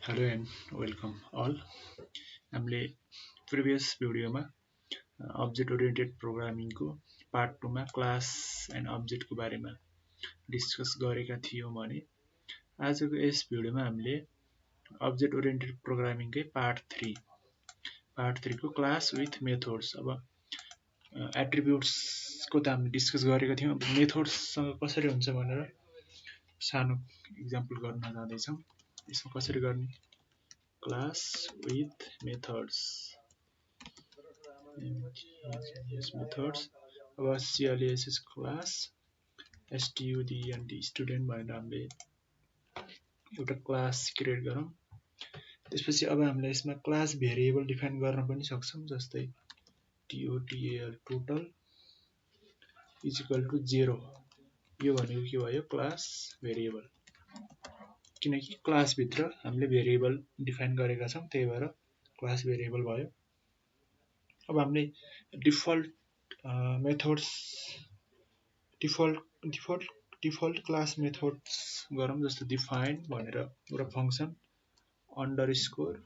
Hello and welcome all. हामीले previous भिडियोमा object oriented प्रोग्रामिङको part 2 मा क्लास एन्ड अब्जेक्टको बारेमा डिस्कस गरेका थियौं भने आजको यस भिडियोमा हामीले अब्जेक्ट ओरिएन्टेड प्रोग्रामिङकै पार्ट 3 को क्लास विथ मेथड्स अब एट्रिब्युट्स को त हामीले डिस्कस गरेका थियौं अब मेथड्स सँग कसरी हुन्छ भनेर सानो एक्जाम्पल गर्न जाँदैछौं यसमा कसरी गर्ने class with methods methods अब classes class student स्टुडेन्ट भनेर हामीले एउटा क्लास क्रिएट गरौँ त्यसपछि अब हामीले यसमा क्लास भेरिएबल डिफाइन गर्न पनि सक्छौं जस्तै total is equal to 0 यो भनेको के भयो क्लास भेरिएबल किनकि क्लास भित्र हामीले भेरिएबल डिफाइन गरेका छौं त्यही भएर क्लास भेरिएबल भयो अब हामीले default methods default class methods गरौँ जस्तो डिफाइन भनेर एउटा function underscore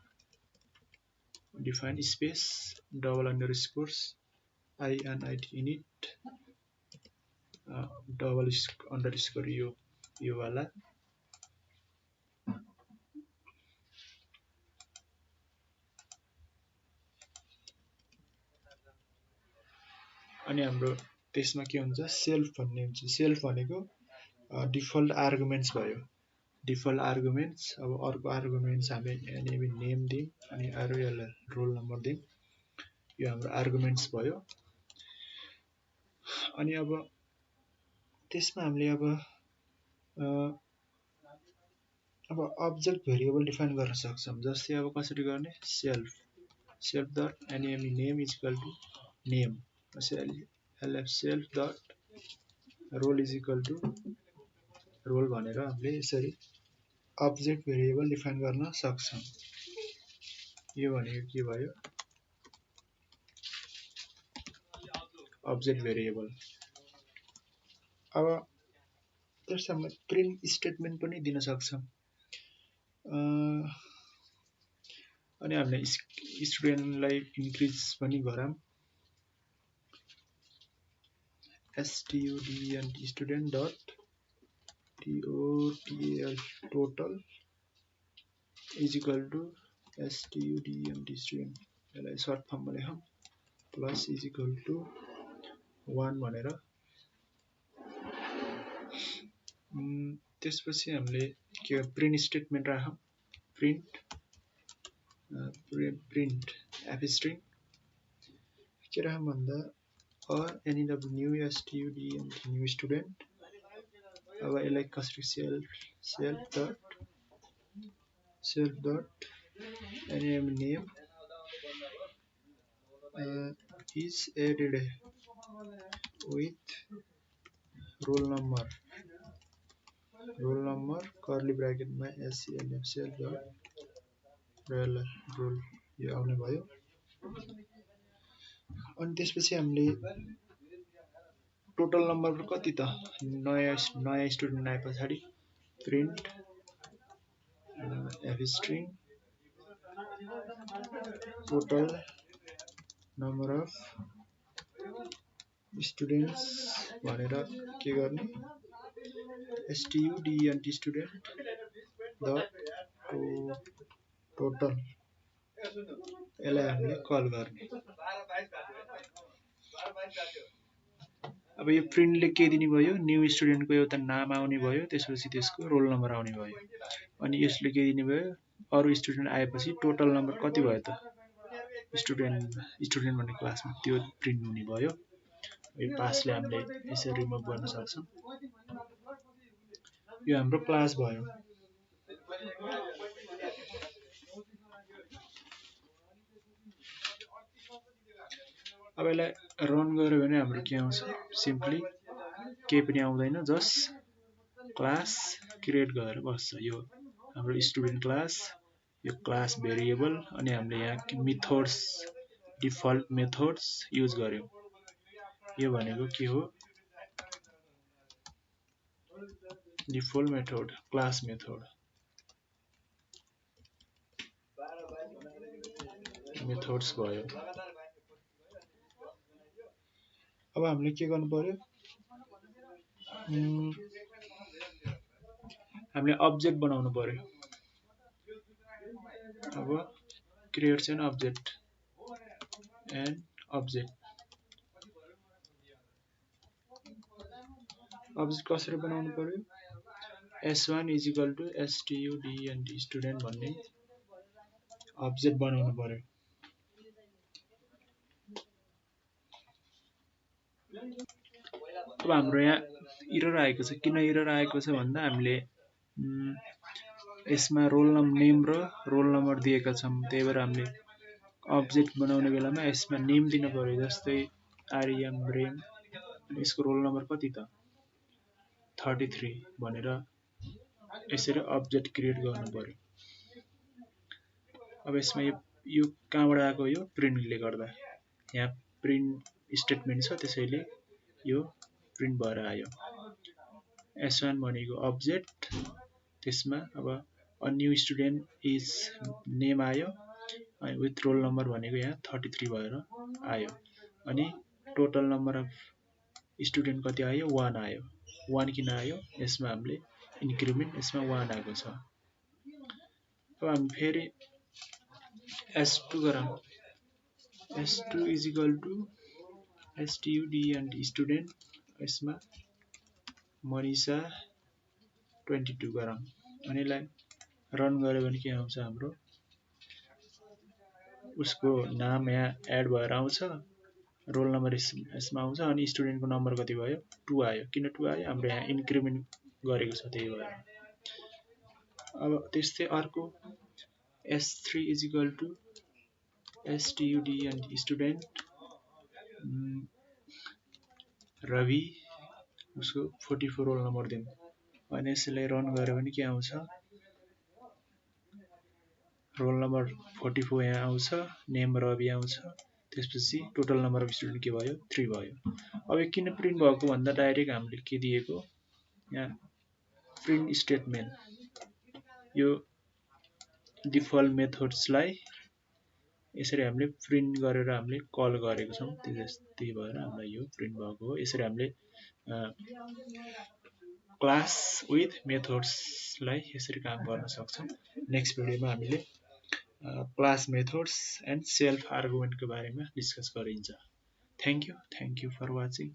define space double underscores init init double underscore यो वाला अनि हाम्रो त्यसमा के हुन्छ सेल्फ भन्ने हुन्छ सेल्फ भनेको डिफल्ट आर्गुमेन्ट्स भयो डिफल्ट आर्गुमेन्ट्स अब अर्को आर्गुमेन्ट्स हामी नेम दियौं अनि रोल नम्बर दियौं यो हाम्रो आर्गुमेन्ट्स भयो अनि अब त्यसमा हामीले अब अब्जेक्ट भेरिएबल डिफाइन गर्न सक्छौं जस्तै अब कसरी गर्ने self dot name is equal to name lf self dot role is equal to role भनेर हामीले यसरी अब्जेक्ट भेरिएबल डिफाइन गर्न सक्छौं यो भनेको के भयो अब्जेक्ट भेरिएबल अब त्यसमा हामीले प्रिन्ट स्टेटमेन्ट पनि दिन सक्छौं अनि हामीले स्टुडेन्टलाई इन्क्रिज पनि गराम student dot total is equal to student यसलाई सर्ट फर्ममा लेखौं प्लस is equal to 1 भनेर त्यसपछि हामीले के प्रिन्ट स्टेटमेन्ट राखौं प्रिन्ट f string के राखौं भन्दा or any new student अब यसलाई कसरी self dot name is added with roll number curly bracket मा self dot roll यो आउने भयो अनि त्यसपछि हामीले टोटल नम्बर कति त नयाँ स्टुडेन्ट आए पछाडी print f string total number of students भनेर के गर्ने student dot total यसलाई हामीले कल गर्ने अब यो प्रिन्टले के दिने भयो न्यू स्टुडेन्टको एउटा नाम आउने भयो त्यसपछि त्यसको रोल नम्बर आउने भयो अनि यसले के दिने भयो अरु स्टुडेन्ट आएपछि टोटल नम्बर कति भयो त स्टुडेन्ट भन्ने क्लासमा त्यो प्रिन्ट हुने भयो यो पासले हामीले यसरी रिमुभ गर्न सक्छौं यो हाम्रो क्लास भयो अब यसलाई रन गर्यो भने हाम्रो के आउँछ सिम्पली केही पनि आउँदैन जस्ट क्लास क्रिएट गरेर बस्छ यो हाम्रो स्टुडेन्ट क्लास यो क्लास भेरिएबल अनि हामीले यहाँ मेथड्स डिफल्ट मेथड्स युज गर्यौं यो भनेको के हो default method class method methods भयो। अब हामीले के गर्नु पर्यो, हामीले अब्जेक्ट बनाउनु पर्यो। अब क्रिएट्स एन अब्जेक्ट अब्जेक्ट कसरी बनाउनु पर्यो, s1 is equal to std and student भन्ने अब्जेक्ट बनाउनु पर्यो। अब हाम्रो यहाँ इरर आएको छ, किन इरर आएको छ भन्दा हामीले यसमा रोल नेम र रोल नम्बर दिएका छौँ, त्यही भएर हामीले अब्जेक्ट बनाउने बेलामा यसमा नेम दिनु पर्यो, जस्तै आर्यम रेम, यसको रोल नम्बर कति त 33 भनेर यसरी अब्जेक्ट क्रिएट गर्नु पर्यो। अब यसमा यो कहाँबाट आएको, यो प्रिन्टले गर्दा, यहाँ प्रिन्ट स्टेटमेन्ट छ त्यसैले यो प्रिन्ट भएर आयो। s1 भनेको अब्जेक्ट, त्यसमा अब a new student is name आयो, विथ रोल नम्बर भनेको यहाँ 33 भएर आयो। अनि टोटल नम्बर अफ स्टुडेन्ट कति आयो, 1 आयो। 1 किन आयो, यसमा हामीले इन्क्रिमेन्ट यसमा 1 आएको छ। अब हामी फेरि s2 गरौँ, s2 is equal to std and student, यसमा मनिषा 22 गरौँ। अनि यसलाई रन गऱ्यो भने के आउँछ, हाम्रो उसको नाम यहाँ एड भएर आउँछ, रोल नम्बर यसमा आउँछ, अनि स्टुडेन्टको नम्बर कति भयो, 2 आयो। किन 2 आयो, हाम्रो यहाँ इन्क्रिमेन्ट गरेको छ त्यही भएर। अब त्यस्तै अर्को s3 is equal to std and student Ravi, उसको 44 रोल नम्बर दिउँ। अनि यसलाई रन गऱ्यो भने के आउँछ, रोल नम्बर 44 यहाँ आउँछ, नेम रवि आउँछ, त्यसपछि टोटल नम्बर अफ स्टुडेन्ट के भयो, 3 भयो। अब यो किन प्रिन्ट भएको भन्दा डाइरेक्ट हामीले के दिएको, यहाँ प्रिन्ट स्टेटमेन्ट, यो डिफल्ट मेथड्सलाई यसरी हामीले प्रिन्ट गरेर हामीले कल गरेको छौँ, त्यही भएर हामीलाई यो प्रिन्ट भएको हो। यसरी हामीले क्लास विथ मेथड्सलाई यसरी काम गर्न सक्छौँ। नेक्स्ट भिडियोमा हामीले क्लास मेथड्स एन्ड सेल्फ आर्गुमेन्टको बारेमा डिस्कस गरिन्छ। Thank you for watching.